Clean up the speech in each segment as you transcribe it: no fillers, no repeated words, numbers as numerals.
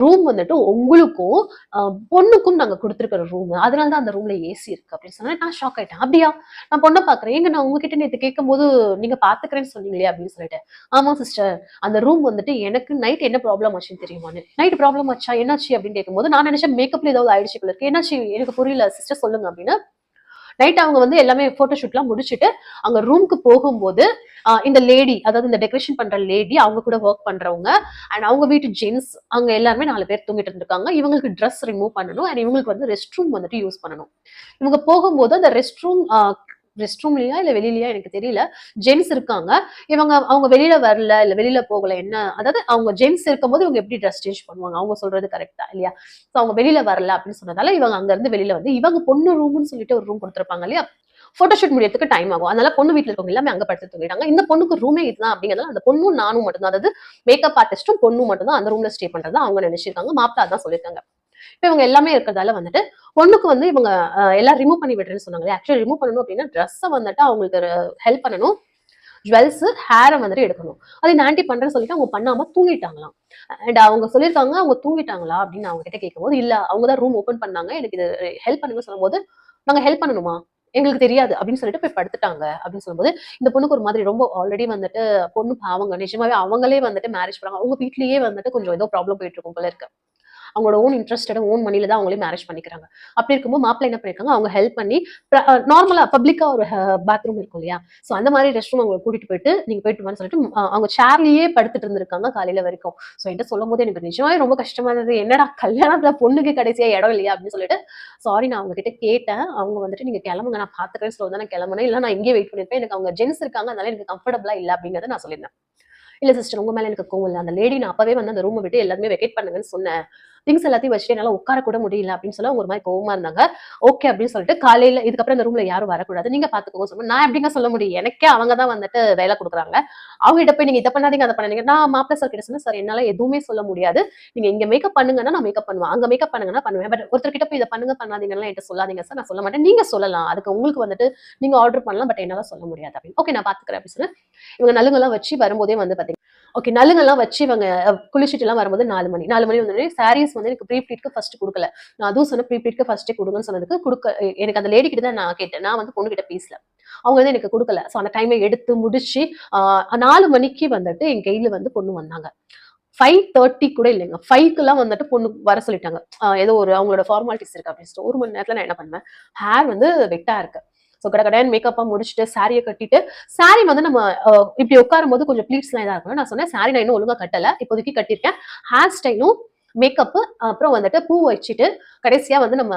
Room வந்துட்டு உங்களுக்கும் பொண்ணுக்கும் நாங்க கொடுத்துருக்கிற ரூம், அதனாலதான் அந்த ரூம்ல ஏசி இருக்கு அப்படின்னு சொன்னா நான் ஷாக் ஆயிட்டேன். அப்படியா, நான் பொண்ணை பாக்குறேன், எங்க நான் உங்ககிட்ட நேத்து கேட்கும் போது நீங்க பாத்துக்கிறேன்னு சொன்னீங்களே அப்படின்னு சொல்லிட்டு. ஆமா சிஸ்டர், அந்த ரூம் வந்துட்டு எனக்கு நைட் என்ன ப்ராப்ளம் ஆச்சுன்னு தெரியுமான்னு. நைட் ப்ராப்ளம் ஆச்சா, என்னாச்சு அப்படின்னு கேட்கும்போது நான் நினைச்சேன் மேக்கப்ல ஏதாவது ஆயிடுச்சு போல இருக்கு. என்னாச்சு எனக்கு புரியல சிஸ்டர் சொல்லுங்க அப்படின்னு. நைட் அவங்க வந்து எல்லாமே போட்டோஷூட்லாம் முடிச்சுட்டு அங்க ரூம்க்கு போகும்போது இந்த லேடி, அதாவது இந்த டெக்கரேஷன் பண்ற லேடி, அவங்க கூட ஒர்க் பண்றவங்க அண்ட் அவங்க வீட்டு ஜென்ஸ், அங்க எல்லாருமே 4 பேர் தூங்கிட்டு இருந்திருக்காங்க. இவங்களுக்கு ட்ரெஸ் ரிமூவ் பண்ணணும் அண்ட் இவங்களுக்கு வந்து ரெஸ்ட் ரூம் வந்துட்டு யூஸ் பண்ணணும். இவங்க போகும்போது அந்த ரெஸ்ட் ரூம்லயா இல்ல வெளியிலயா எனக்கு தெரியல, ஜென்ஸ் இருக்காங்க. அவங்க வெளியில வரல இல்ல வெளியில போகல, என்ன அதாவது அவங்க ஜென்ஸ் இருக்கும்போது இவங்க எப்படி ட்ரெஸ் சேஞ்ச் பண்ணுவாங்க, அவங்க சொல்றது கரெக்டா இல்லையா? சோ அவங்க வெளியில வரல அப்படின்னு சொன்னதால இவங்க அங்க இருந்து வெளியில வந்து இவங்க பொண்ணு ரூம்னு சொல்லிட்டு ஒரு ரூம் கொடுத்திருப்பாங்க இல்லையா, போட்டோஷூட் முடியறதுக்கு டைம் ஆகும். அதனால பொண்ணு வீட்டுல இருக்கவங்க எல்லாமே அங்க படுத்து தூங்கிட்டாங்க. இந்த பொண்ணுக்கு ரூமே இதுதான் அப்படிங்கிறதால அந்த பொண்ணும் நானும் மட்டும்தான், அதாவது மேக்கப் ஆர்டிஸ்டும் பொண்ணும் மட்டும்தான் அந்த ரூம்ல ஸ்டே பண்றதா அவங்க நினைச்சிருக்காங்க. மாப்பிள அதான் சொல்லியிருக்காங்க. இப்ப இவங்க எல்லாமே இருக்கிறதால வந்துட்டு பொண்ணுக்கு வந்து இவங்க எல்லாம் ரிமூவ் பண்ணி விடுறேன்னு சொன்னாங்க. ஆக்சுவலி ரிமூவ் பண்ணணும் அப்படின்னா ட்ரெஸ்ஸை வந்துட்டு அவங்களுக்கு ஹெல்ப் பண்ணணும், ஜுவல்ஸ், ஹேரை வந்துட்டு எடுக்கணும். அது இந்த ஆன்டி பண்றேன்னு சொல்லிட்டு அவங்க பண்ணாம தூங்கிட்டாங்களாம். அண்ட் அவங்க சொல்லியிருக்காங்க அவங்க தூங்கிட்டாங்களா அப்படின்னு அவங்க கிட்ட கேட்கும்போது, இல்ல அவங்க தான் ரூம் ஓபன் பண்ணாங்க, எனக்கு இது ஹெல்ப் பண்ணுங்க சொல்லும்போது, நாங்க ஹெல்ப் பண்ணணுமா, எங்களுக்கு தெரியாது அப்படின்னு சொல்லிட்டு போய் படுத்துட்டாங்க அப்படின்னு சொல்லும்போது, இந்த பொண்ணுக்கு ஒரு மாதிரி ரொம்ப ஆல்ரெடி வந்துட்டு பொண்ணு பாவங்க, நிஜமாவே அவங்களே வந்துட்டு மேரேஜ் பண்ணாங்க, அவங்க வீட்லயே வந்துட்டு கொஞ்சம் ஏதோ ப்ராப்ளம் போயிட்டு இருக்கும் போல இருக்கு. அவங்களோட ஓன் இன்ட்ரெஸ்டட் ஓன் மணில தான் அவங்களே மேரேஜ் பண்ணிக்கிறாங்க. அப்படி இருக்கும்போது மாப்பிள்ளை என்ன பண்ணிருக்காங்க, அவங்க ஹெல்ப் பண்ணி நார்மலா பப்ளிக்கா ஒரு பாத்ரூம் இருக்கும் இல்லையா, சோ அந்த மாதிரி ரெஸ்ட் ரூம் அவங்க கூட்டிட்டு போயிட்டு நீங்க போயிட்டு வான்னு சொல்லிட்டு அவங்க சேர்லயே படுத்துட்டு இருந்திருக்காங்க காலையில வரைக்கும். சோ என்கிட்ட சொல்லும் போது எனக்கு நிஜமாவே ரொம்ப கஷ்டமா இருந்தது. என்னடா கல்யாணத்துல பொண்ணுக்கு கடைசியா இடம் இல்லையா அப்படின்னு சொல்லிட்டு சாரி நான் அவங்க கிட்ட கேட்டேன். அவங்க வந்துட்டு நீங்க கிளம்புங்க நான் பாத்துக்கிறேன் சொல்ல நான் கிளம்புனேன், இல்ல நான் இங்கே வெயிட் பண்ணிருப்பேன், எனக்கு அவங்க ஜென்ஸ் இருக்காங்க அதனால எனக்கு கம்ஃபர்டபுளா இல்ல அப்படிங்கறத நான் சொல்லியிருந்தேன். இல்ல சிஸ்டர் உங்க மேல எனக்கு கோவம் இல்ல, அந்த லேடி நான் அப்பவே வந்து அந்த ரூமை விட்டு எல்லாருமே வெக்கேட் பண்ணுங்கன்னு சொன்னேன், திங்ஸ் எல்லாத்தையும் வச்சுட்டு என்னால உட்கார கூட முடியல அப்படின்னு சொல்ல அவங்க ஒரு மாதிரி கோவமா இருந்தாங்க. ஓகே அப்படின்னு சொல்லிட்டு காலையில இதுக்கப்புறம் இந்த ரூம்ல யாரும் வரக்கூடாது, நீங்க பாத்துக்கோங்க சொன்னா நான் எப்படிங்க சொல்ல முடியும், எனக்கே அவங்க தான் வந்துட்டு வேலை கொடுக்குறாங்க. அவங்க கிட்ட போய் நீங்க இதை பண்ணாதீங்க அதை பண்ணாதீங்க, நான் மாப்பிள்ள சார் கிட்ட சொன்னேன், சார் என்னால எதுவுமே சொல்ல முடியாது, நீங்க இங்க மேக்கப் பண்ணுங்கன்னா நான் மேக்கப் பண்ணுவேன், அங்க மேக்கப் பண்ணுங்கன்னா பண்ணுவேன், பட் ஒருத்தர் கிட்ட போய் இதை பண்ணுங்க பண்ணாதீங்கன்னா என்கிட்ட சொல்லாதீங்க சார், நான் சொல்ல மாட்டேன், நீங்க சொல்லலாம், அதுக்கு உங்களுக்கு வந்துட்டு நீங்க ஆர்டர் பண்ணலாம், பட் என்னால சொல்ல முடியாது அப்படின்னு. ஓகே நான் பாத்துக்கிறேன் அப்படின்னு சொன்னேன். இவங்க நலுங்கெல்லாம் வச்சு வரும்போதே வந்து பாத்தீங்கன்னா ஓகே நலுங்கெல்லாம் வச்சு இவங்க குளிச்சுட்டு எல்லாம் வரும்போது 4 மணி வந்து சாரீஸ் வந்து எனக்கு ப்ரீ ப்ளீட்க்கு ஃபர்ஸ்ட் கொடுக்கல. நான் அதுவும் சொன்ன ப்ரீ ப்ளீட்க்கு ஃபர்ஸ்டே கொடுங்கன்னு சொன்னதுக்கு கொடுக்க எனக்கு அந்த லேடி கிட்ட தான் நான் கேட்டேன், நான் வந்து பொண்ணு கிட்ட பேசல, அவங்க வந்து எனக்கு கொடுக்கல. ஸோ அந்த டைமை எடுத்து முடிச்சு 4 மணிக்கு வந்துட்டு என் கையில வந்து பொண்ணு வந்தாங்க. 5:30 கூட இல்லைங்க, 5க்குலாம் வந்துட்டு பொண்ணு வர சொல்லிட்டாங்க. ஏதோ ஒரு அவங்களோட ஃபார்மாலிட்டிஸ் இருக்கு அப்படின்னு. 1 மணி நேரத்துல நான் என்ன பண்ணுவேன், ஹேர் வந்து வெட்டா இருக்கு, ஸோ கடகடன்னு மேக்கப்பா முடிச்சுட்டு சாரியை கட்டிட்டு, சாரி வந்து நம்ம இப்படி உட்காரும் போது கொஞ்சம் ப்ளீட்ஸ்லாம் இதாக இருக்கணும். நான் சொன்னேன் சாரி நான் இன்னும் ஒழுங்கா கட்டல, இப்போதைக்கு கட்டியிருக்கேன், ஹேர் ஸ்டைலும் மேக்கப் அப்புறம் வந்துட்டு பூ வச்சுட்டு கடைசியா வந்து நம்ம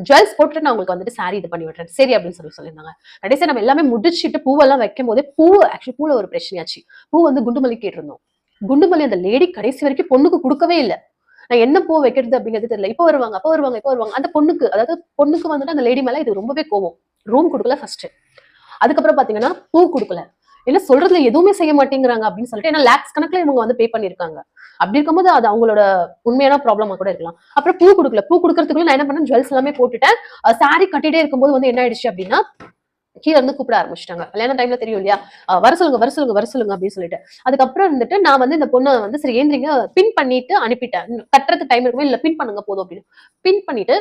ஜுவல்ஸ் போட்டுட்டு நான் உங்களுக்கு வந்துட்டு சாரி இது பண்ணி விடுறேன் சரி அப்படின்னு சொல்லியிருந்தாங்க. கடைசியா நம்ம எல்லாமே முடிச்சுட்டு பூவெல்லாம் வைக்கும் போதே ஆக்சுவலி பூல ஒரு பிரச்சனையாச்சு. பூ வந்து குண்டுமல்லி கேட்டிருந்தோம், குண்டுமல்லி அந்த லேடி கடைசி வரைக்கும் பொண்ணுக்கு கொடுக்கவே இல்லை. நான் என்ன பூ வைக்கிறது அப்படிங்கிறது தெரியல, இப்ப வருவாங்க அப்ப வருவாங்க இப்ப வருவாங்க, அந்த பொண்ணுக்கு அதாவது பொண்ணுக்கு வந்துட்டு அந்த லேடி மேல இது ரொம்பவே கோவம். ரூம் கொடுக்கல ஃபர்ஸ்ட், அதுக்கப்புறம் பாத்தீங்கன்னா பூ கொடுக்கல, என்ன சொல்றதுல எதுவுமே செய்ய மாட்டேங்கிறாங்க அப்படின்னு சொல்லிட்டு, ஏன்னா லேக்ஸ் கணக்குல இவங்க வந்து பே பண்ணிருக்காங்க. அப்படி இருக்கும்போது அது அவங்களோட உண்மையான ப்ராப்ளமா கூட இருக்கலாம். அப்புறம் பூ கொடுக்கல, பூ கொடுக்கறதுக்குள்ள நான் என்ன பண்ணேன், ஜுவல்ஸ் எல்லாமே போட்டுட்டேன். சாரி கட்டிட்டே இருக்கும்போது வந்து என்ன ஆயிடுச்சு அப்படின்னா கீழ இருந்து கூப்பிட ஆரம்பிச்சிட்டாங்க. கல்யாண டைம்ல தெரியும் இல்லையா, வர சொல்லுங்க வர சொல்லுங்க வர சொல்லுங்க அப்படின்னு சொல்லிட்டு. அதுக்கப்புறம் வந்துட்டு நான் வந்து இந்த பொண்ணை வந்து சரி ஏந்திரிங்க பின் பண்ணிட்டு அனுப்பிட்டேன், கட்டுறதுக்கு டைம் இருக்குமோ இல்ல பின் பண்ணுங்க போதும் அப்படின்னு பின் பண்ணிட்டு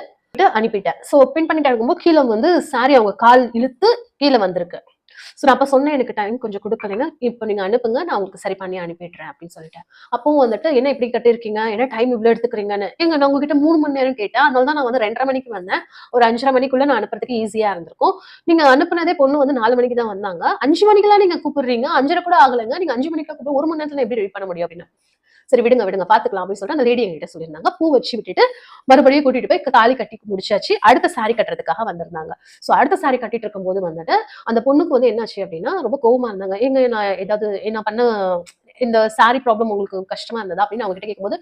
அனுப்பிட்டேன். சோ பின் பண்ணிட்டு இருக்கும்போது கீழே வந்து சாரி அவங்க கால் இழுத்து கீழே வந்திருக்கு. சோ நான் அப்ப சொன்னேன் எனக்கு டைம் கொஞ்சம் கொடுக்குறீங்க, இப்ப நீங்க அனுப்புங்க நான் உங்களுக்கு சரி பண்ணி அனுப்பிடுறேன் அப்படின்னு சொல்லிட்டேன். அப்பவும் வந்துட்டு என்ன இப்படி கட்டிருக்கீங்க, என்ன டைம் இவ்வளவு எடுத்துக்கிறீங்கன்னு, எங்க நான் உங்ககிட்ட 3 மணி நேரம் கேட்டேன், அதனால தான் நான் வந்து 2:30 மணிக்கு வந்தேன், ஒரு 5:30 மணிக்குள்ள நான் அனுப்புறதுக்கு ஈஸியா இருந்திருக்கும். நீங்க அனுப்புனதே பொண்ணு வந்து 4 மணிக்கு தான் வந்தாங்க, 5 மணிக்கெல்லாம் நீங்க கூப்பிடுறீங்க, 5:30 கூட ஆகலைங்க, நீங்க 5 மணிக்கு கூப்பிட்டு 1 மணி நேரத்துல எப்படி வெயிட் பண்ண முடியும் அப்படின்னு. சரி விடுங்க விடுங்க பாத்துக்கலாம் அப்படின்னு சொல்லிட்டு அந்த லேடி என்கிட்ட சொல்லியிருந்தாங்க. பூ வச்சு விட்டுட்டு மறுபடியும் கூட்டிட்டு போய் தாலி கட்டி முடிச்சாச்சு, அடுத்த சாரி கட்டுறதுக்காக வந்திருந்தாங்க. சோ அடுத்த சாரி கட்டிட்டு இருக்கும் போது வந்துட்டு அந்த பொண்ணுக்கு வந்து என்னாச்சு அப்படின்னா ரொம்ப கோவமா இருந்தாங்க. எங்க நான் ஏதாவது என்ன பண்ண, இந்த சாரி ப்ராப்ளம் உங்களுக்கு கஷ்டமா இருந்ததா அப்படின்னு அவங்க கிட்ட கேட்கும்போது,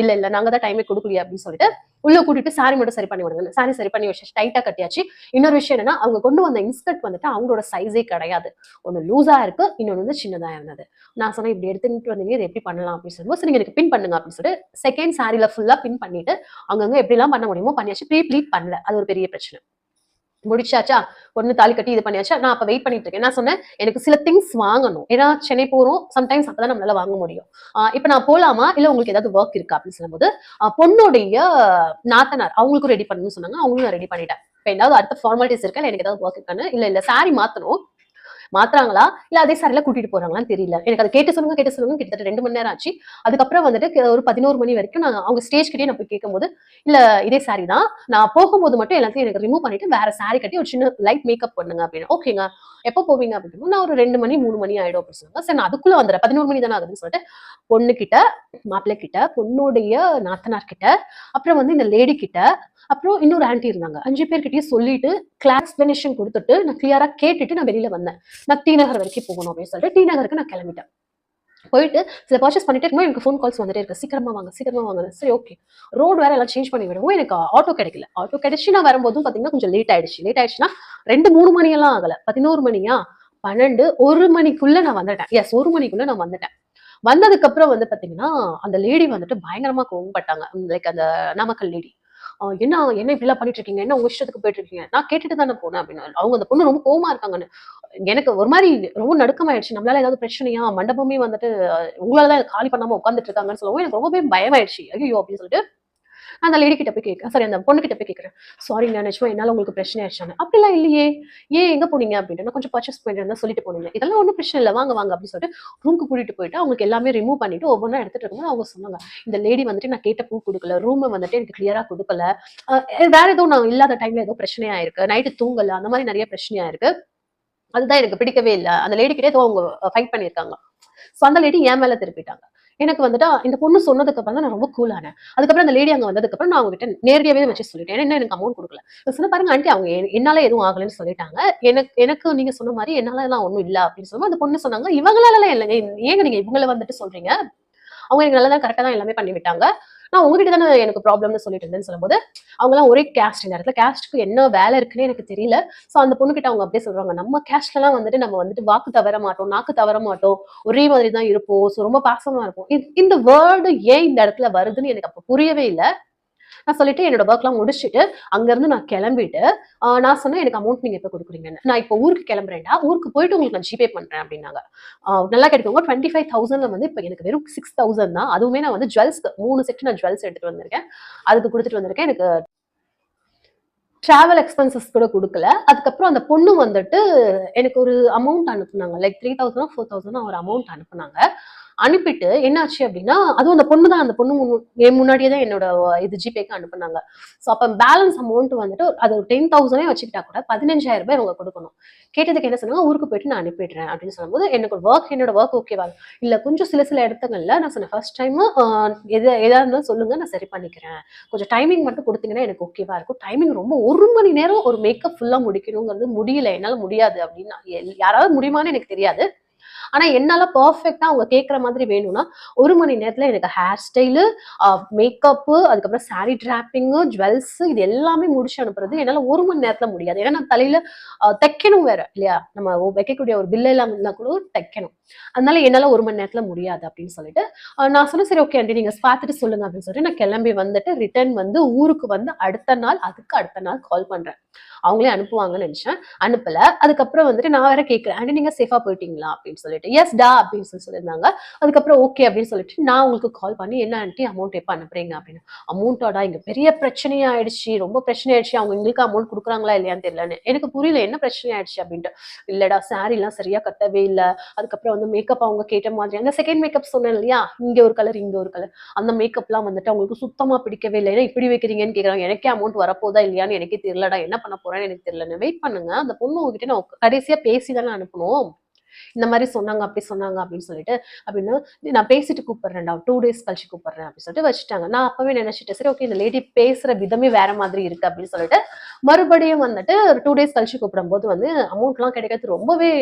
இல்ல இல்ல நாங்க தான் டைமே கொடுக்கலையே அப்படின்னு சொல்லிட்டு உள்ள கூட்டிட்டு சாரி மட்டும் சரி பண்ணி விடுங்க, சாரி சரி பண்ணி வச்சு டைட்டா கட்டியாச்சு. இன்னொரு விஷயம் என்னன்னா அவங்க கொண்டு வந்த இன்ஸ்கர்ட் வந்துட்டு அவங்களோட சைஸே கிடையாது, ஒன்னு லூஸா இருக்கு, இன்னொன்னு வந்து சின்னதா இருந்தது. நான் சொன்னேன் இப்படி எடுத்துட்டு வந்தீங்க இதை எப்படி பண்ணலாம் அப்படின்னு சொல்லும்போது நீங்க எனக்கு பின் பண்ணுங்க அப்படின்னு சொல்லிட்டு செகண்ட் சாரில ஃபுல்லா பின் பண்ணிட்டு அங்கங்க எப்படி எல்லாம் பண்ண முடியுமோ பண்ணியாச்சு. ப்ரீ ப்ளீட் பண்ணல, அது ஒரு பெரிய பிரச்சனை. முடிச்சாச்சா, பொண்ணு தாலி கட்டி இது பண்ணியாச்சா, நான் அப்ப வெயிட் பண்ணிட்டு இருக்கேன். நான் சொன்னேன், எனக்கு சில திங்ஸ் வாங்கணும். ஏன்னா சென்னை போறோம். சம்டைம்ஸ் அப்பதான் நம்மளால வாங்க முடியும். இப்ப நான் போலாமா? இல்ல உங்களுக்கு ஏதாவது வொர்க் இருக்கா? அப்படின்னு சொல்லும்போது, பொண்ணுடைய நாத்தனார் அவங்களுக்கும் ரெடி பண்ணணும்னு சொன்னாங்க. அவங்களும் நான் ரெடி பண்ணிட்டேன். இப்ப ஏதாவது அடுத்த ஃபார்மாலிட்டிஸ் இருக்கா? இல்ல எனக்கு ஏதாவது வொர்க் இருக்கான்னு, இல்ல சாரி மாத்தணும். மாத்துறாங்களா இல்ல அதே சாரில கூட்டிட்டு போறாங்களான்னு தெரியல. எனக்கு அதை கேட்டு சொல்லுங்க கிட்டத்தட்ட 2 மணி நேரம் ஆச்சு. அதுக்கப்புறம் வந்துட்டு ஒரு 11 மணி வரைக்கும் நான் அவங்க ஸ்டேஜ் கிட்டயே நான் போய் கேட்கும்போது, இல்ல இதே சாரி தான். நான் போகும்போது மட்டும் எல்லாத்தையும் எனக்கு ரிமூவ் பண்ணிட்டு வேற சாரி கட்டி ஒரு சின்ன லைட் மேக்கப் பண்ணுங்க அப்படின்னு. ஓகேங்க. எப்போ போவீங்க அப்படின்னு நான் ஒரு 2 மணி 3 மணி ஆயிடும் அப்படின்னு சொன்னாங்க. சரி நான் அதுக்குள்ள வந்துடுறேன். 11 மணி தானே ஆகுதுன்னு சொல்லிட்டு பொண்ணு கிட்ட, மாப்பிள்ளை கிட்ட, பொண்ணுடைய நாத்தனார் கிட்ட, அப்புறம் வந்து இந்த லேடி கிட்ட, அப்புறம் இன்னொரு ஆன்டி இருந்தாங்க. 5 பேர்கிட்டயும் சொல்லிட்டு கிளாஸ் எக்ஸ்பிளனேஷன் கொடுத்துட்டு நான் கிளியரா கேட்டுட்டு நான் வெளியில வந்தேன். நான் டி நகர் வரைக்கும் போகணும் அப்படின்னு சொல்லிட்டு டி நகருக்கு நான் கிளம்பிட்டேன். போயிட்டு சில பர்ச்சேஸ் பண்ணிட்டே இருக்கும்போது எனக்கு ஃபோன் கால்ஸ் வந்துட்டே இருக்கு. சீக்கிரமா வாங்க. சரி ஓகே. ரோடு வேற எல்லாம் சேஞ்ச் பண்ணி விடவும் எனக்கு ஆட்டோ கிடைக்கல. ஆட்டோ கிடைச்சு நான் வரும்போதும் பாத்தீங்கன்னா கொஞ்சம் லேட் ஆயிடுச்சு. லேட் ஆயிடுச்சுன்னா 2, 3 மணி எல்லாம் ஆகல. 11 மணியா 12, 1 மணிக்குள்ள நான் வந்துட்டேன். எஸ் 1 மணிக்குள்ள நான் வந்துட்டேன். வந்ததுக்கு அப்புறம் வந்து பாத்தீங்கன்னா அந்த லேடி வந்துட்டு பயங்கரமா கோவப்பட்டாங்க. லைக் அந்த நாமக்கல் லேடி. என்ன என்ன இப்படிலாம் பண்ணிட்டு இருக்கீங்க? என்ன உங்க இஷ்டத்துக்கு போயிட்டு இருக்கீங்க? நான் கேட்டுட்டு தானே போனேன் அப்படின்னு. அவங்க அந்த பொண்ணு ரொம்ப கோவமா இருக்காங்கன்னு. எனக்கு ஒரு மாரி ரொம்ப நடுக்கமாயிடுச்சு. நம்மளால ஏதாவது பிரச்சனையா? மண்டபமே வந்துட்டு உங்களால தான் காலி பண்ணாம உட்கார்ந்துட்டு இருக்காங்கன்னு சொல்லவும் எனக்கு ரொம்பவே பயமாயிடுச்சு. ஐயய்யோ! அப்படின்னு சொல்லிட்டு நான் அந்த லேடி கிட்ட போய் கேட்கிறேன். சாரி அந்த பொண்ணு கிட்ட போய் கேட்கிறேன். சாரிங்க நிஜமா என்னால உங்களுக்கு பிரச்சனை ஆயிடுச்சான்னு. அப்படிலாம் இல்லையே. ஏன் எங்க போனீங்க அப்படின்ட்டு. நான் கொஞ்சம் பர்ச்சேஸ் பண்ணிட்டு இருந்தேன் சொல்லிட்டு போனீங்க. இதெல்லாம் ஒண்ணும் பிரச்சனை இல்ல. வாங்க அப்படின்னு சொல்லிட்டு ரூமுக்கு கூட்டிட்டு போயிட்டு அவங்களுக்கு எல்லாமே ரிமூவ் பண்ணிட்டு ஒவ்வொன்றா எடுத்துட்டு இருக்கும்போது அவங்க சொன்னாங்க. இந்த லேடி வந்துட்டு நான் கேட்ட பூ குடுக்கல. ரூம வந்துட்டு எனக்கு கிளியரா குடுக்கல. வேற ஏதோ நான் இல்லாத டைம்ல ஏதோ பிரச்சனையா இருக்கு. நைட்டு தூங்கல. அந்த மாதிரி நிறைய பிரச்சனையா இருக்கு. அதுதான் எனக்கு பிடிக்கவே இல்ல. அந்த லேடி கிட்ட ஏதோ அவங்க ஃபைட் பண்ணியிருக்காங்க. சோ அந்த லேடி என் மேல திருப்பிட்டாங்க. எனக்கு வந்துட்டு இந்த பொண்ணு சொன்னதுக்கு அப்புறம் தான் நான் ரொம்ப கூல் ஆனேன். அதுக்கப்புறம் அந்த லேடி அங்க வந்ததுக்கு அப்புறம் நான் அவங்ககிட்ட நேரடியாவே வச்சு சொல்லிட்டேன். ஏன்னா இன்னும் எனக்கு அமௌண்ட் குடுக்கல. நான் சொன்னேன் பாருங்க ஆன்ட்டி அவங்க என்னால எதுவும் ஆகலன்னு சொல்லிட்டாங்க. எனக்கு நீங்க சொன்ன மாரி என்னாலலாம் ஒண்ணும் இல்ல அப்படின்னு சொல்லும்போது அந்த பொண்ணு சொன்னாங்க, இவங்களாலலாம் இல்லங்க. ஏங்க நீங்க இவங்கள வந்துட்டு சொல்றீங்க? அவங்க எனக்கு நல்லா தான் கரெக்ட்டா தான் எல்லாமே பண்ணி விட்டாங்க. நான் உங்ககிட்ட தானே எனக்கு ப்ராப்ளம்னு சொல்லிட்டு இருந்தேன்னு சொல்லும்போது, அவங்கலாம் ஒரே கேஸ்ட் இந்த இடத்துல கேஸ்ட்க்கு என்ன வேலை இருக்குன்னே எனக்கு தெரியல. சோ அந்த பொண்ணுகிட்ட அவங்க அப்படியே சொல்றாங்க. நம்ம கேஸ்ட்லலாம் வந்துட்டு நம்ம வந்துட்டு வாக்கு தவற மாட்டோம், நாக்கு தவற மாட்டோம். ஒரே மாதிரி தான் இருப்போம். சோ ரொம்ப பாசமா இருப்போம். இந்த வேர்ட் ஏன் இந்த இடத்துல வருதுன்னு எனக்கு அப்ப புரியவே இல்ல. நான் சொல்லிட்டு என்னோட ஒர்க்லாம் முடிச்சுட்டு அங்கருந்து நான் கிளம்பிட்டு நான் சொன்னேன் எனக்கு அமௌண்ட் நீங்க எப்ப குடுக்குறீங்கன்னு. நான் இப்போ ஊருக்கு கிளம்புறேன்டா. ஊருக்கு போயிட்டு உங்களுக்கு நான் ஜிபே பண்றேன் அப்படின்னாங்க. நல்லா கேட்டுக்கோங்க 25,000ல வந்து இப்ப எனக்கு வெறும் 6,000 தான். அதுவுமே நான் வந்து ஜுவல்ஸ்க்கு 3 செட் நான் ஜுவல்ஸ் எடுத்துட்டு வந்திருக்கேன். அதுக்கு குடுத்துட்டு வந்திருக்கேன். எனக்கு டிராவல் எக்ஸ்பென்சஸ் கூட குடுக்கல. அதுக்கப்புறம் அந்த பொண்ணு வந்துட்டு எனக்கு ஒரு அமௌண்ட் அனுப்புனாங்க. லைக் 3,000 4,000 ஒரு அமௌண்ட் அனுப்புனாங்க. அனுப்பிட்டு என்னாச்சு அப்படின்னா, அதுவும் அந்த பொண்ணு தான் அந்த பொண்ணு என் முன்னாடியே தான் என்னோட இது ஜிபேக்கு அனுப்புனாங்க. ஸோ அப்ப பேலன்ஸ் அமௌண்ட் வந்துட்டு அது ஒரு 10,000 வச்சுக்கிட்டா கூட 15,000 இவங்க குடுக்கணும். கேட்டதுக்கு என்ன சொன்னாங்க, ஊருக்கு போயிட்டு நான் அனுப்பிடுறேன் அப்படின்னு சொல்லும்போது, என்னோட ஒர்க் ஓகேவா? இல்ல கொஞ்சம் சில இடத்துங்கள்ல நான் சொன்னேன் ஃபர்ஸ்ட் டைமு எதா இருந்தாலும் சொல்லுங்க நான் சரி பண்ணிக்கிறேன். கொஞ்சம் டைமிங் மட்டும் குடுத்தீங்கன்னா எனக்கு ஓகேவா இருக்கும். டைமிங் ரொம்ப 1 மணி நேரம் ஒரு மேக்கப் ஃபுல்லா முடிக்கணுங்கிறது முடியல. என்னால முடியாது அப்படின்னா, யாராவது முடியுமான்னு எனக்கு தெரியாது. ஆனா என்னால பெர்ஃபெக்ட்டா அவங்க கேட்கிற மாதிரி வேணும்னா 1 மணி நேரத்துல எனக்கு ஹேர் ஸ்டைலு, மேக்கப்பு, அதுக்கப்புறம் சாரி டிராப்பிங்கு, ஜுவல்ஸ் இது எல்லாமே முடிச்சு அனுப்புறது என்னால 1 மணி நேரத்துல முடியாது. ஏன்னா நான் தலையில தைக்கணும் வேற இல்லையா? நம்ம வைக்கக்கூடிய ஒரு பில் எல்லாம் இருந்தா கூட தைக்கணும். அதனால என்னால 1 மணி நேரத்துல முடியாது அப்படின்னு சொல்லிட்டு, நான் சொன்னேன் சரி ஓகே ஆண்டி நீங்க பார்த்துட்டு சொல்லுங்க அப்படின்னு சொல்லிட்டு நான் கிளம்பி வந்துட்டு ரிட்டர்ன் வந்து ஊருக்கு வந்து அதுக்கு அடுத்த நாள் கால் பண்றேன். அவங்களே அனுப்புவாங்கன்னு நினைச்சேன். அனுப்பல. அதுக்கப்புறம் வந்துட்டு நான் வேற கேட்கிறேன். ஆண்டி நீங்க சேஃபா போயிட்டீங்களா? அப்படின்னு சொல்லிட்டு. எஸ் டா அப்படின்னு சொல்லியிருந்தாங்க. அதுக்கப்புறம் ஓகே அப்படின்னு சொல்லிட்டு நான் உங்களுக்கு கால் பண்ணி என்ன ஆன்டி அமௌண்ட் எப்ப அனுப்புறீங்க அப்படின்னு. அமௌண்ட்டாடா இங்க பெரிய பிரச்சனையா ஆயிடுச்சு. ரொம்ப பிரச்சனை ஆயிடுச்சு. அவங்க எங்களுக்கு அமௌண்ட் குடுக்குறாங்களா இல்லையான்னு தெரியலன்னு. எனக்கு புரியல என்ன பிரச்சனை ஆயிடுச்சு அப்படின்ட்டு. இல்லடா சாரிலாம் சரியா கட்டவே இல்ல. அதுக்கப்புறம் வந்து மேக்கப் அவங்க கேட்ட மாதிரி அந்த செகண்ட் மேக்கப் சொன்னேன் இல்லையா? இங்க ஒரு கலர், இங்க ஒரு கலர். அந்த மேக்கப்லாம் வந்துட்டு அவங்களுக்கு சுத்தமா பிடிக்கவே இல்ல. ஏன்னா இப்படி வைக்கிறீங்கன்னு கேட்குறாங்க. எனக்கே அமௌண்ட் வரப்போதா இல்லையான்னு எனக்கே தெரியலடா. என்ன பண்ண போறேன்னு எனக்கு தெரியலன்னு. வெயிட் பண்ணுங்க. அந்த பொண்ணு உங்ககிட்ட நான் கடைசியா பேசி தானே அனுப்பணும். இந்த மாரி சொன்னாங்க, அப்படி சொன்னாங்க அப்படின்னு சொல்லிட்டு, அப்படின்னு நான் பேசிட்டு கூப்பிடுறேன்டா. 2 டேஸ் கழிச்சு கூப்பிடுறேன் அப்படின்னு சொல்லிட்டு வச்சுட்டாங்க. நான் அப்பவே நினைச்சுட்டேன். சரி ஓகே இந்த லேடி பேசுற விதமே வேற மாதிரி இருக்கு அப்படின்னு சொல்லிட்டு, மறுபடியும் வந்துட்டு ஒரு 2 டேஸ் கழிச்சு கூப்பிடும்போது வந்து அமௌண்ட்லாம் கிடைக்கிறது ரொம்பவே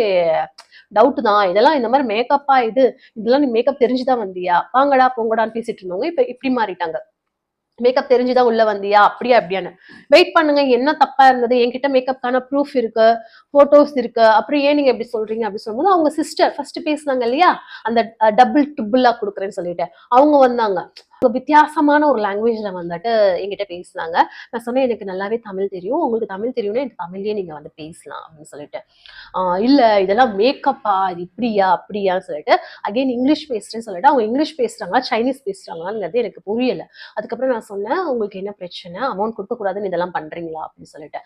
டவுட் தான். இதெல்லாம் இந்த மாரி மேக்கப்பா இதெல்லாம் நீ மேக்கப் தெரிஞ்சு தான் வந்தியா? வாங்கடா, போங்கடான்னு பேசிட்டு இருந்தவங்க, இப்ப இப்படி மாறிட்டாங்க. மேக்கப் தெரிஞ்சுதான் உள்ள வந்தியா? அப்படியா? அப்படியான்னு. வெயிட் பண்ணுங்க. என்ன தப்பா இருந்தது? என்கிட்ட மேக்கப்க்கான ப்ரூஃப் இருக்கு. ஃபோட்டோஸ் இருக்கு. அப்புறம் ஏன் நீங்க இப்படி சொல்றீங்க? அப்படி சொல்லும்போது அவங்க சிஸ்டர் ஃபர்ஸ்ட் பேசுனாங்க இல்லையா? அந்த டபுள் ட்ரிபிளா குடுக்குறேன்னு சொல்லிட்டு. அவங்க வந்தாங்க. வித்தியாசமான ஒரு லாங்குவேஜ்ல வந்துட்டு என்கிட்ட பேசினாங்க. நான் சொன்னேன், "எனக்கு நல்லாவே தமிழ் தெரியும். உங்களுக்கு தமிழ் தெரியும்னா எனக்கு தமிழ்லயே நீங்க வந்து பேசலாம்" அப்படின்னு சொல்லிட்டு. இல்ல இதெல்லாம் மேக்கப்பா, இது இப்படியா, அப்படியான்னு சொல்லிட்டு அகைன் இங்கிலீஷ் பேசுறேன்னு சொல்லிட்டு அவங்க இங்கிலீஷ் பேசுறாங்களா, சைனீஸ் பேசுறாங்களாங்கிறது எனக்கு புரியல. அதுக்கப்புறம் நான் சொன்னேன், "உங்களுக்கு என்ன பிரச்சனை? அமௌண்ட் குடுக்கக்கூடாதுன்னு இதெல்லாம் பண்றீங்களா?" அப்படின்னு சொல்லிட்டு.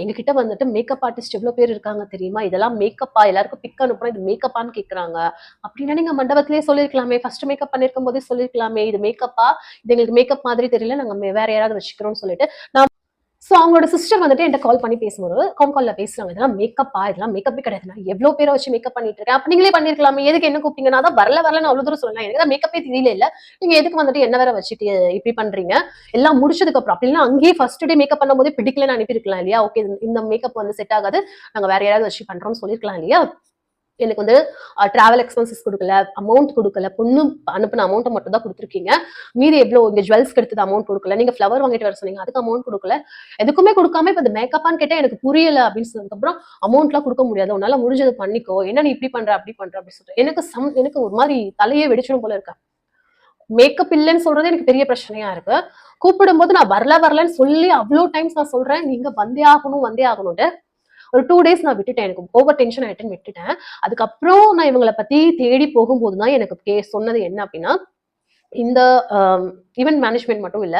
எங்ககிட்ட வந்துட்டு மேக்கப் ஆர்டிஸ்ட் எவ்வளோ பேர் இருக்காங்க தெரியுமா? இதெல்லாம் மேக்கப்பா? எல்லாருக்கும் பிக் அனுப்புறோம். இது மேக்கப்பான்னு கேட்குறாங்க. அப்படின்னா நீங்க மண்டபத்திலேயே சொல்லியிருக்கலாமே. ஃபர்ஸ்ட் மேக்கப் பண்ணியிருக்கும் போதே சொல்லியிருக்கலாமே. இது மேக்கப்பா? இது எங்களுக்கு மேக்கப் மாதிரி தெரியல. நாங்க வேற யாராவது வச்சுக்கிறோம்னு சொல்லிட்டு நான் சோ அவங்களோட சிஸ்டர் வந்துட்டு என்கிட்ட கால் பண்ணி பேசும்போது கால்ல பேசுறாங்க. இதெல்லாம் மேக்கப்பா? இதெல்லாம் மேக்கப்பே கிடையாது. நான் எவ்வளோ பேரை வச்சு மேக்கப் பண்ணிட்டு இருக்கேன். அப்ப நீங்களே பண்ணியிருக்கலாமே. எதுக்கு என்ன கூப்பிட்டீங்க? நான் தான் வரலன்னு அவ்வளவு தூரம் சொல்லலாம். எனக்கு தான் மேக்கப்பே தெரியல இல்ல. நீங்க எதுக்கு வந்துட்டு என்ன வேற வச்சுட்டு இப்படி பண்றீங்க? எல்லாம் முடிச்சதுக்கு அப்புறம் அப்படின்னா அங்கேயே ஃபர்ஸ்ட் டே மேக்கப் பண்ணும்போதே பிடிக்கலன்னு அனுப்பியிருக்கலாம் இல்லையா? ஓகே இந்த மேக்கப் வந்து செட் ஆகாது. நாங்க வேற யாராவது வச்சு பண்றோம்னு சொல்லியிருக்கலாம் இல்லையா? எனக்கு வந்து டிராவல் எக்ஸ்பென்சஸ் குடுக்கல, அமௌண்ட் குடுக்கல. பொண்ணு அனுப்புன அமௌண்ட்ட மட்டும் தான் குடுத்துருக்கீங்க. மீதி எவ்வளோ இங்க ஜுவல்ஸ்க்கு எடுத்தது அமௌண்ட் குடுக்கல. நீங்க ஃப்ளவர் வாங்கிட்டு வர சொன்னீங்க. அதுக்கு அமௌண்ட் குடுக்கல. எதுக்குமே குடுக்காம இப்ப இந்த மேக்கப்பான்னு கேட்டா எனக்கு புரியல அப்படின்னு சொன்னதுக்கப்புறம், அமௌண்ட்லாம் குடுக்க முடியாது. உன்னால முடிஞ்சத பண்ணிக்கோ. என்ன நீ இப்படி பண்ற, அப்படி பண்ற அப்படின்னு சொல்லிட்டு. எனக்கு ஒரு மாரி தலையே வெடிச்சிடும் போல இருக்கு. மேக்கப் இல்லன்னு சொல்றது எனக்கு பெரிய பிரச்சனையா இருக்கு. கூப்பிடும்போது நான் வரலன்னு சொல்லி அவ்ளோ டைம்ஸ் நான் சொல்றேன். நீங்க வந்தே ஆகணும்ன்ட்டு. ஒரு 2 டேஸ் நான் விட்டுட்டேன். எனக்கு ஓவர் டென்ஷன் ஆயிட்டுன்னு விட்டுட்டேன். அதுக்கப்புறம் நான் இவங்கள பத்தி தேடி போகும்போது தான் எனக்கு சொன்னது என்ன அப்டின்னா, இந்த அ ஈவென்ட் மேனேஜ்மென்ட் மட்டும் இல்ல.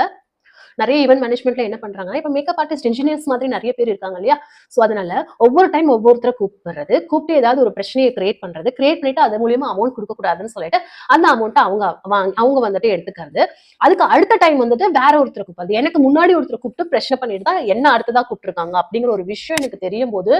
நெறைய ஈவென்ட் மேனேஜ்மென்ட்ல என்ன பண்றாங்கன்னா, இப்ப மேக்கப் ஆர்டிஸ்ட், இன்ஜினியர்ஸ் மாதிரி நெறைய பேர் இருக்காங்க இல்லையா? சோ அதனால ஒவ்வொரு டைம் ஒவ்வொருத்தர கூப்பிடுறது, கூப்பிட்டு ஏதாவது ஒரு பிரச்சனைய கிரியேட் பண்றது, கிரியேட் பண்ணிட்டு அது மூலியமா அமௌண்ட் குடுக்கக் கூடாதுன்னு சொல்லிட்டு, அந்த அமௌண்ட்ட அவங்க வந்துட்டு எடுத்துக்கிறது. அதுக்கு அடுத்த டைம் வந்துட்டு வேற ஒருத்தர கூப்பிடுறது. எனக்கு முன்னாடி ஒருத்தர கூப்பிட்டு பிரச்சனை பண்ணிட்டு தான் என்ன அடுத்ததா கூப்பிட்டுருக்காங்க அப்படிங்கிற ஒரு விஷயம் எனக்கு தெரியும்போது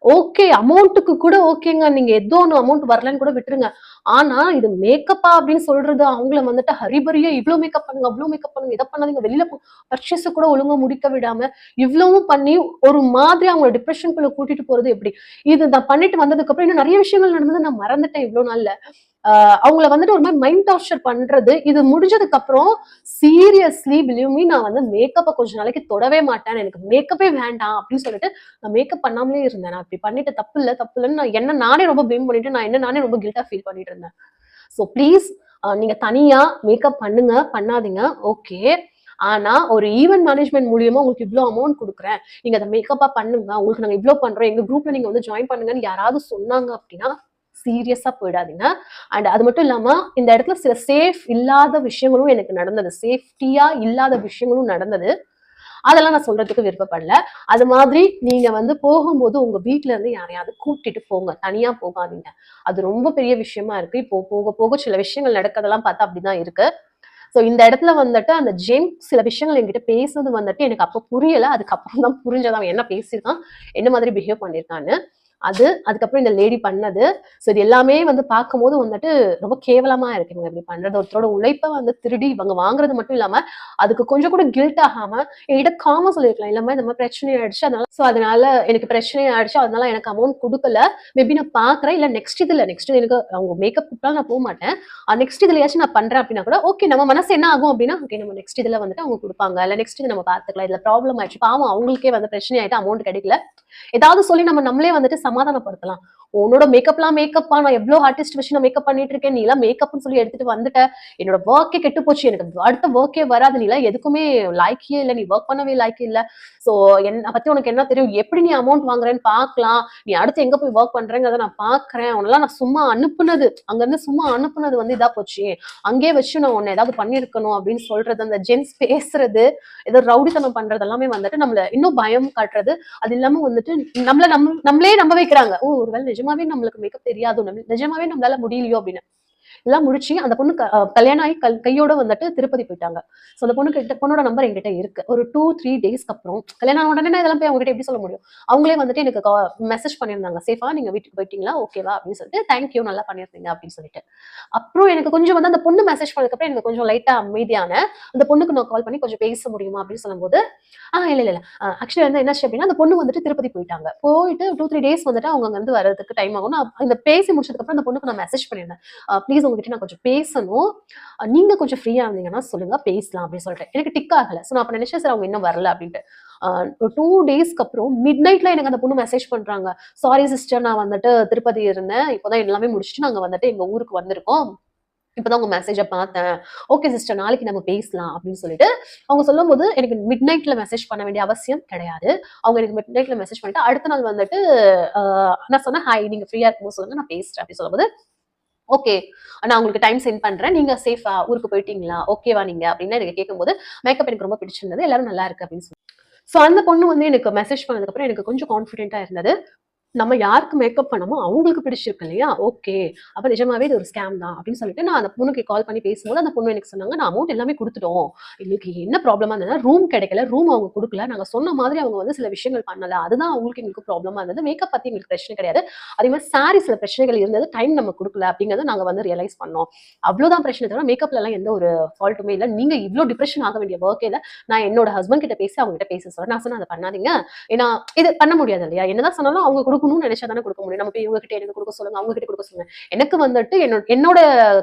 ஓகே. அமௌண்ட்டுக்கு கூட ஓகேங்க. நீங்க ஏதோ ஒண்ணு அமௌண்ட் வரலன்னு கூட விட்டுருங்க. ஆனா, இது மேக்கப்பா அப்படின்னு சொல்றது, அவங்கள வந்துட்டு ஹரிபரியா இவ்ளோ மேக்கப் பண்ணுங்க, அவ்ளோ மேக்கப் பண்ணுங்க, இத பண்ணாதீங்க, வெளில பர்ச்சேஸ கூட ஒழுங்கா முடிக்க விடாம, இவ்வளவும் பண்ணி ஒரு மாதிரி அவங்கள டிப்ரஷனுக்குள்ள கூட்டிட்டு போறது எப்படி? இது நான் பண்ணிட்டு வந்ததுக்கப்புறம் இன்னும் நெறைய விஷயங்கள் நடந்தது நான் மறந்துட்டேன் இவ்ளோ நாள்ல. அவங்கள வந்துட்டு ஒரு மாரி மைண்ட் டார்ச்சர் பண்றது. இது முடிஞ்சதுக்கு அப்புறம் சீரியஸ்லி பிலீவ் மீ நான் வந்து மேக்கப்ப கொஞ்ச நாளைக்கு தொடவே மாட்டேன். எனக்கு மேக்கப்பே வேண்டாம் அப்படின்னு சொல்லிட்டு நான் மேக்கப் பண்ணாமலே இருந்தேன். நான் இப்படி பண்ணிட்டு தப்பு இல்லன்னு நான் என்ன நானே ரொம்ப ப்ளேம் பண்ணிட்டு நான் என்ன நானே ரொம்ப கில்ட்டா ஃபீல் பண்ணிட்டு இருந்தேன். ஸோ ப்ளீஸ் நீங்க தனியா மேக்கப் பண்ணுங்க, பண்ணாதீங்க. ஓகே. ஆனா ஒரு ஈவென்ட் மேனேஜ்மென்ட் மூலியமா உங்களுக்கு இவ்ளோ அமௌண்ட் குடுக்குறேன். நீங்க அத மேக்கப்பா பண்ணுங்க. உங்களுக்கு நாங்க இவ்ளோ பண்றோம். எங்க குரூப்ல நீங்க வந்து ஜாயின் பண்ணுங்கன்னு யாராவது சொன்னாங்க அப்படின்னா, சீரியஸா போயிடாதீங்க. அண்ட் அது மட்டும் இல்லாம இந்த இடத்துல சில சேஃப் இல்லாத விஷயங்களும் எனக்கு நடந்தது. சேஃப்டியா இல்லாத விஷயங்களும் நடந்தது. அதெல்லாம் நான் சொல்றதுக்கு விருப்பப்படல. அது மாதிரி நீங்க வந்து போகும்போது உங்க வீட்ல இருந்து யாரையாவது கூட்டிட்டு போங்க. தனியா போகாதீங்க. அது ரொம்ப பெரிய விஷயமா இருக்கு. இப்போ போக போக சில விஷயங்கள் நடக்கிறதெல்லாம் பார்த்தா அப்படிதான் இருக்கு. சோ இந்த இடத்துல வந்துட்டு அந்த ஜென் சில விஷயங்கள் என்கிட்ட பேசுனது வந்துட்டு எனக்கு அப்ப புரியல. அதுக்கப்புறம் தான் புரிஞ்சது அவன் என்ன பேசியிருக்கான், என்ன மாதிரி பிஹேவ் பண்ணியிருக்கான்னு. அதுக்கப்புறம் இந்த லேடி பண்ணது. சோ இது எல்லாமே வந்து பார்க்கும்போது வந்துட்டு ரொம்ப கேவலமா இருக்கு. இவங்க இப்படி பண்றது. ஒருத்தரோட உழைப்ப வந்து திருடி இவங்க வாங்குறது மட்டும் இல்லாம, அதுக்கு கொஞ்சம் கூட கில்ட் ஆகாம என்கிட்ட காமா சொல்லியிருக்கலாம். இல்லம்மா இந்த மாதிரி பிரச்சனை ஆயிடுச்சு. அதனால எனக்கு பிரச்சனை ஆயிடுச்சு. அதனால எனக்கு அமௌண்ட் குடுக்கல. மேபி நான் பார்க்குறேன். இல்ல நெக்ஸ்ட் எனக்கு அவங்க மேக்கப் கூப்பிட்டாலும் நான் போமாட்டேன். நெக்ஸ்ட் இதுலயாச்சும் நான் பண்றேன் அப்படின்னா கூட, ஓகே நம்ம மனசு என்ன ஆகும் அப்படின்னா, ஓகே நம்ம நெக்ஸ்ட் இதுல வந்துட்டு அவங்க குடுப்பாங்க. இல்ல நெக்ஸ்ட் இது நம்ம பார்த்துக்கலாம். இதுல ப்ராப்ளம் ஆயிடுச்சு. பாவம் அவங்களுக்கே வந்து பிரச்சனை ஆயிட்டு அமௌண்ட் கிடைக்கல. ஏதாவது சொல்லி நம்மளே வந்துட்டு சமாதானப்படுத்தலாம். உன்னோட மேக்கப்பா நான் எவ்வளோ ஆர்டிஸ்ட் வச்சு நான் மேக்கப் பண்ணிட்டு இருக்கேன். நீ எல்லாம் மேக்கப்னு சொல்லி எடுத்துட்டு வந்துட்ட. என்னோட ஒர்க்கே கெட்டு போச்சு. எனக்கு அடுத்த ஒர்க்கே வராது. நீ எல்லாம் எதுக்குமே லாய்க்கே இல்ல. நீ ஒர்க் பண்ணவே லாய்க்கே இல்ல. சோ என்ன பத்தி உனக்கு என்ன தெரியும்? எப்படி நீ அமௌண்ட் வாங்குறேன்னு பார்க்கலாம். நீ அடுத்து எங்க போய் ஒர்க் பண்றேங்கிறத நான் பார்க்கிறேன். உன்னெல்லாம் நான் சும்மா அனுப்புனது. அங்கருந்து சும்மா அனுப்புனது வந்து இதா போச்சு. அங்கேயே வச்சு நான் உன்ன ஏதாவது பண்ணியிருக்கணும் அப்படின்னு சொல்றது. அந்த ஜென்ஸ் பேசுறது, ஏதோ ரவுடித்தனம் பண்றது எல்லாமே வந்துட்டு நம்மள இன்னும் பயம் காட்டுறது. அது இல்லாம வந்துட்டு நம்மளே நம்ப வைக்கிறாங்க. ஓ! ஒருவேளை நிஜமாவே நம்மளுக்கு மேக்கப் தெரியாதோ, நிஜமாவே நம்மளால முடியலையோ அப்படின்னு. எல்லாம் முடிச்சு அந்த பொண்ணு கல்யாணம் ஆகி கையோட வந்துட்டு திருப்பதி போயிட்டாங்க. சோ அந்த பொண்ணோட நம்பர் என்கிட்ட இருக்கு. ஒரு 2, 3 டேஸ்க்கு அப்புறம் கல்யாணம் ஆன உடனே நான் இதெல்லாம் போய் அவங்ககிட்ட எப்படி சொல்ல முடியும்? அவங்களே வந்துட்டு எனக்கு மெசேஜ் பண்ணியிருந்தாங்க. சேஃபா நீங்க வீட்டுக்கு போயிட்டீங்களா? ஓகேவா? அப்படின்னு சொல்லிட்டு தேங்க் யூ நல்லா பண்ணியிருந்தீங்க அப்படின்னு சொல்லிட்டு. அப்புறம் எனக்கு கொஞ்சம் வந்து அந்த பொண்ணு மெசேஜ் பண்ணதுக்கப்புறம் எனக்கு கொஞ்சம் லைட்டா அமைதியானேன். அந்த பொண்ணுக்கு நான் கால் பண்ணி கொஞ்சம் பேச முடியுமா அப்படின்னு சொல்லும்போது, இல்ல. ஆக்சுவலி வந்து என்னாச்சு அப்படின்னா, அந்த பொண்ணு வந்துட்டு திருப்பதி போயிட்டாங்க. போயிட்டு 2, 3 டேஸ் வந்துட்டு அவங்க அங்கருந்து வரதுக்கு டைம் ஆகும். நான் இந்த பேசி முடிச்சதுக்கப்புறம் அந்த பொண்ணுக்கு நான் மெசேஜ் பண்ணியிருந்தேன். ப்ளீஸ் உங்ககிட்ட நான் கொஞ்சம் பேசணும். நீங்க கொஞ்சம் ஃப்ரீயா இருந்தீங்கன்னா சொல்லுங்க பேசலாம் அப்படின்னு சொல்லிட்டேன். எனக்கு டிக் ஆகல. சோ நான் அப்ப நினைச்சேன் சரி அவங்க இன்னும் வரல அப்படின்ட்டு. ஒரு 2 டேஸ்க்கு அப்புறம் மிட் நைட்ல எனக்கு அந்த பொண்ணு மெசேஜ் பண்றாங்க. சாரி சிஸ்டர் நான் வந்துட்டு திருப்பதி இருந்தேன். இப்போதான் எல்லாமே முடிச்சுட்டு நாங்க வந்துட்டு எங்க ஊருக்கு வந்திருக்கோம். இப்பதான் உங்க மெசேஜ பார்த்தேன். ஓகே சிஸ்டர் நாளைக்கு நம்ம பேசலாம் அப்படின்னு சொல்லிட்டு அவங்க சொல்லும்போது எனக்கு மிட் நைட்ல மெசேஜ் பண்ண வேண்டிய அவசியம் கிடையாது. அவங்க எனக்கு மிட் நைட்ல மெசேஜ் பண்ணிட்டு அடுத்த நாள் வந்துட்டு நான் சொன்னேன், ஹாய் நீங்க ஃப்ரீயா இருக்கும்போது சொல்லுங்க நான் பேசுறேன் அப்படின்னு சொல்லும்போது, ஓகே நான் உங்களுக்கு டைம் சென்ட் பண்றேன். நீங்க சேஃபா ஊருக்கு போயிட்டீங்களா? ஓகேவா நீங்க அப்படின்னு எனக்கு கேட்கும்போது, மேக்கப் எனக்கு ரொம்ப பிடிச்சிருந்தது. எல்லாரும் நல்லா இருக்கு அப்படின்னு சொல்லி. சோ அந்த பொண்ணு வந்து எனக்கு மெசேஜ் பண்ணதுக்கு அப்புறம் எனக்கு கொஞ்சம் கான்ஃபிடென்ட்டா இருந்தது. நம்ம யாருக்கு மேக்கப் பண்ணமோ அவங்களுக்கு பிடிச்சிருக்கு இல்லையா? ஓகே. அப்ப நிஜமாவே இது ஒரு ஸ்கேம் தான் அப்படின்னு சொல்லிட்டு நான் அந்த பொண்ணுக்கு கால் பண்ணி பேசும்போது, அந்த பொண்ணு எனக்கு சொன்னாங்க, "நான் அமௌண்ட் எல்லாமே குடுத்துட்டோம். எங்களுக்கு என்ன ப்ராப்ளமா இருந்ததுன்னா, ரூம் கிடைக்கல. ரூம் அவங்க குடுக்கல. நாங்க சொன்ன மாதிரி அவங்க வந்து சில விஷயங்கள் பண்ணல. அதுதான் அவங்களுக்கு எங்களுக்கு ப்ராப்ளமா இருந்தது. மேக்கப் பத்தி எங்களுக்கு பிரச்சனை கிடையாது. அதே மாரி சாரி சில பிரச்சனைகள் இருந்தது. டைம் நம்ம குடுக்கல அப்படிங்கிறத நாங்க வந்து ரியலைஸ் பண்ணோம். அவ்வளோதான் பிரச்சனை தவிர மேக்கப்லலாம் எந்த ஒரு ஃபால்ட்டுமே இல்ல. நீங்க இவ்ளோ டிப்ரஷன் ஆக வேண்டிய வொர்க்கே இல்ல. நான் என்னோட ஹஸ்பண்ட் கிட்ட பேசி அவங்க கிட்ட பேச சொல்றேன்." நான் சொன்னேன், "அத பண்ணாதீங்க. ஏன்னா இது பண்ண முடியாது இல்லையா? என்னதான் சொன்னாலும் அவங்க குடுக்கணும்னு நெனச்சா தானே குடுக்க முடியும். நம்ம போய் இவங்க கிட்ட எனக்கு குடுக்க சொல்லுங்க, அவங்க கிட்ட குடுக்க சொல்லுங்க. எனக்கு வந்துட்டு என்னோட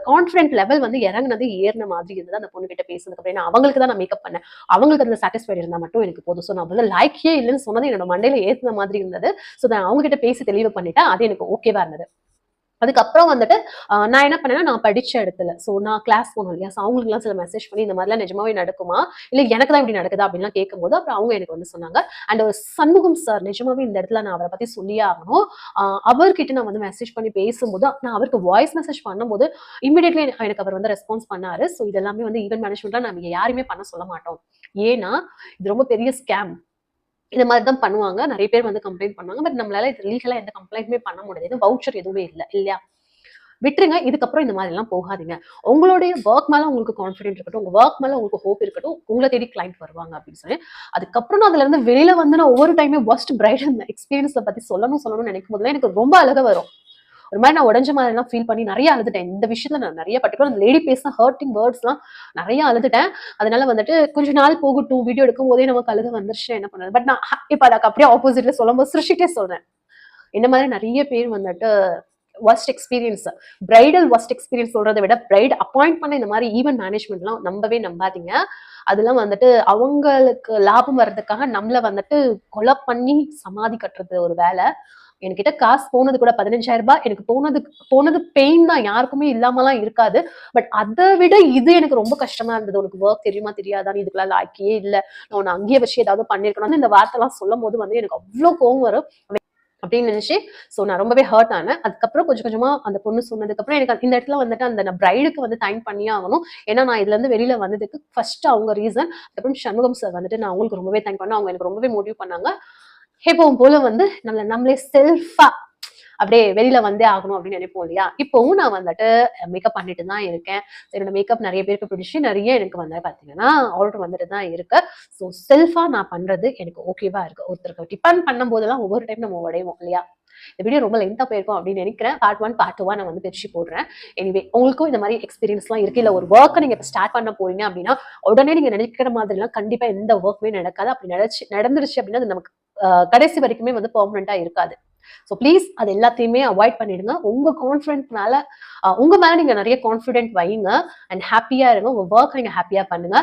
கான்ஃபிடன்ட் லெவல் வந்து இறங்குனது ஏறுன மாதிரி இருந்தது அந்த பொண்ணு கிட்ட பேசுனதுக்கு அப்புறம். ஏன்னா அவங்களுக்கு தான் நான் மேக்கப் பண்ணேன். அவங்களுக்கு அதுல சாட்டிஸ்ஃபைட் இருந்தா மட்டும் எனக்கு போதும். சோ நான் வந்து லைக்கே இல்லன்னு சொன்னது என்னோட மண்டையில ஏத்துன மாதிரி இருந்தது. சோ நான் அவங்க கிட்ட பேசி தெளிவு பண்ணிட்டேன். அது எனக்கு ஓகேவா இருந்தது. அதுக்கப்புறம் வந்துட்டு நான் என்ன பண்ணேன்னா, நான் படிச்ச இடத்துல, சோ நான் கிளாஸ் போனோம் இல்லையா? சோ அவங்களுக்குலாம் சில மெசேஜ் பண்ணி, இந்த மாதிரிலாம் நிஜமாவே நடக்குமா? இல்ல எனக்கு தான் இப்படி நடக்குதா? அப்படின்லாம் கேட்கும்போது, அப்புறம் அவங்க எனக்கு வந்து சொன்னாங்க. அண்ட் ஒரு சண்முகம் சார் நிஜமாவே இந்த இடத்துல நான் அவர பத்தி சொல்லியே ஆகணும். அ அவர்கிட்ட நான் வந்து மெசேஜ் பண்ணி பேசும்போது, நான் அவருக்கு வாய்ஸ் மெசேஜ் பண்ணும்போது, இமிடியேட்லி எனக்கு அவர் வந்து ரெஸ்பான்ஸ் பண்ணாரு. சோ இதெல்லாமே வந்து ஈவென்ட் மேனேஜ்மென்ட்ல நம்ம யாருமே பண்ண சொல்ல மாட்டோம். ஏன்னா, இது ரொம்ப பெரிய ஸ்கேம். இந்த மாரி தான் பண்ணுவாங்க. நெறைய பேர் வந்து கம்ப்ளைண்ட் பண்ணுவாங்க. பட் நம்மளால இது லீகலா எந்த கம்ப்ளைண்ட்டுமே பண்ண முடியாது. எதுவும் வவுச்சர் எதுவுமே இல்ல. இல்லையா? விட்டுருங்க. இதுக்கப்புறம் இந்த மாரிலாம் போகாதீங்க. உங்களுடைய வொர்க் மேல உங்களுக்கு கான்ஃபிடென்ட் இருக்கட்டும். உங்க வொர்க் மேல உங்களுக்கு ஹோப் இருக்கட்டும். உங்கள தேடி கிளையண்ட் வருவாங்க அப்படின்னு சொல்லி, அதுக்கப்புறம் நான் அதுலருந்து வெளில வந்து நான் ஒவ்வொரு டைமே வொர்ஸ்ட் பிரைடல் எக்ஸ்பீரியன்ஸ பத்தி சொல்லணும்னு நெனைக்கும் போதெல்லாம் எனக்கு ரொம்ப அழுகை வரும். ஒரு மாரி நான் உடைஞ்ச மாதிரிலாம் ஃபீல் பண்ணி நெறைய அழுதுட்டேன். இந்த விஷயத்துல நான் நெறைய பர்ட்டிகுலர் அந்த லேடி பேசின ஹர்ட்டிங் வேர்ட்ஸ்லாம் நெறைய அழுதுட்டேன். அதனால வந்துட்டு கொஞ்ச நாள் போகட்டும். வீடியோ எடுக்கும்போதே நமக்கு அழுகை வந்துருச்சு என்ன பண்றது? பட் நான் இப்ப அதுக்கு அப்படியே ஆப்போசிட்ல சொல்லும்போது சிரிச்சுட்டே சொல்றேன். இந்த மாதிரி நெறைய பேர் வந்துட்டு worst experience bridal worst experience சொல்றத விட பிரைட் அப்பாயிண்ட் பண்ண இந்த மாதிரி ஈவென்ட் மேனேஜ்மெண்ட்லாம் நம்பவே நம்பாதீங்க. அதெல்லாம் வந்துட்டு அவங்களுக்கு லாபம் வர்றதுக்காக நம்மள வந்துட்டு கொலை பண்ணி சமாதி கட்டுறது ஒரு வேலை. என்கிட்ட காசு போனது கூட ரூ. 15,000 எனக்கு போனது பெயின் தான். யாருக்குமே இல்லாமலாம் இருக்காது. பட் அத விட இது எனக்கு ரொம்ப கஷ்டமா இருந்தது. "உனக்கு வொர்க் தெரியுமா? தெரியாதா? நீ இதுக்கெல்லாம் லாயக்கியே இல்ல. நான் உன்ன அங்கேயே வச்சு ஏதாவது பண்ணியிருக்கணும்னு" இந்த வார்த்தைலாம் சொல்லும்போது வந்து எனக்கு அவ்ளோ கோவம் வரும். அப்படின்னு நினைச்சு, சோ நான் ரொம்பவே ஹர்ட் ஆனேன். அதுக்கப்புறம் கொஞ்சம் கொஞ்சமா அந்த பொண்ணு சொன்னதுக்கப்புறம் எனக்கு இந்த இடத்துல வந்துட்டு அந்த நான் பிரைடுக்கு வந்து தேங்க் பண்ணியே ஆகணும். ஏன்னா நான் இதுலருந்து வெளில வந்ததுக்கு ஃபர்ஸ்ட் அவங்க ரீசன். அதுக்கப்புறம் சண்முகம் சார் வந்துட்டு நான் அவங்களுக்கு ரொம்பவே தேங்க் பண்ணேன். அவங்க எனக்கு ரொம்பவே மோட்டிவ் பண்ணாங்க. எப்பவும் போல வந்து நம்மளே செல்ஃபா அப்படியே வெளில வந்தே ஆகணும் அப்படின்னு நினைப்போம் இல்லையா? இப்பவும் நான் வந்துட்டு மேக்கப் பண்ணிட்டு தான் இருக்கேன். என்னோட மேக்கப் நெறைய பேருக்கு பிடிச்சு, நெறைய எனக்கு வந்து பார்த்தீங்கன்னா, ஆர்டர் வந்துட்டு தான் இருக்கு. ஸோ செல்ஃபா நான் பண்றது எனக்கு ஓகேவா இருக்கு. ஒருத்தருக்கு டிபெண்ட் பண்ணும்போதெல்லாம் ஒவ்வொரு டைம் நம்ம உடைவோம் இல்லையா? இந்த வீடியோ ரொம்ப லென்த்தா போயிருக்கும் அப்படின்னு நினைக்கிறேன். பார்ட் 1, பார்ட் 2வா நான் வந்து பிரிச்சு போடுறேன். எனிவே உங்களுக்கும் இந்த மாரி எக்ஸ்பீரியன்ஸ்லாம் இருக்கு. இல்ல ஒரு வொர்க்க நீங்க இப்ப ஸ்டார்ட் பண்ண போறீங்க அப்படின்னா, உடனே நீங்க நினைக்கிற மாதிரிலாம் கண்டிப்பா எந்த வொர்க்குமே நடக்காது. அப்படி நடந்துருச்சு அப்படின்னா, அது நமக்கு கடைசி வரைக்குமே வந்து பெர்மனன்ட்டா இருக்காது. ஸோ ப்ளீஸ் அது எல்லாத்தையுமே அவாய்ட் பண்ணிடுங்க. உங்க கான்ஃபிடன்ட் மேல உங்க மேல நீங்க நெறைய கான்ஃபிடன்ட் வையுங்க. அண்ட் ஹேப்பியா இருங்க. உங்க வொர்க்க நீங்க ஹேப்பியா பண்ணுங்க.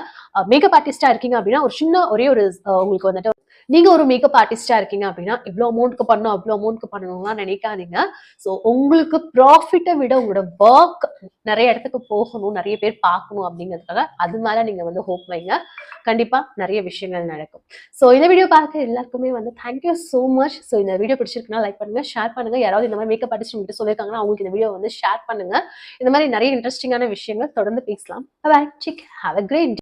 மேக்கப் ஆர்டிஸ்ட்டா இருக்கீங்க அப்படின்னா, ஒரு சின்ன ஒரே ஒரு உங்களுக்கு வந்துட்டு நீங்க ஒரு மேக்கப் ஆர்டிஸ்ட்டா இருக்கீங்க அப்படின்னா, இவ்ளோ அமௌண்ட்க்கு பண்ணணும், அவ்ளோ அமௌண்ட்க்கு பண்ணணும்லாம் நினைக்காதீங்க. ஸோ உங்களுக்கு ப்ராஃபிட்ட விட உங்களோட வொர்க் நெறைய இடத்துக்கு போகணும், நெறைய பேர் பார்க்கணும் அப்படிங்கிறதுக்காக அது மேல நீங்க வந்து ஹோப் வைங்க. கண்டிப்பா நெறைய விஷயங்கள் நடக்கும். ஸோ இந்த வீடியோ பார்க்க எல்லாருக்குமே வந்து thank you so much. So இந்த வீடியோ பிடிச்சிருக்குன்னா லைக் பண்ணுங்க, ஷேர் பண்ணுங்க. யாராவது இந்த மாதிரி மேக்கப் ஆர்டிஸ்ட் உங்ககிட்ட சொல்லியிருக்காங்கன்னா, அவங்களுக்கு இந்த வீடியோ வந்து ஷேர் பண்ணுங்க. இந்த மாதிரி நெறைய இன்ட்ரஸ்டிங்கான விஷயங்கள் தொடர்ந்து பேசலாம். Bye. Take care. Have a great day.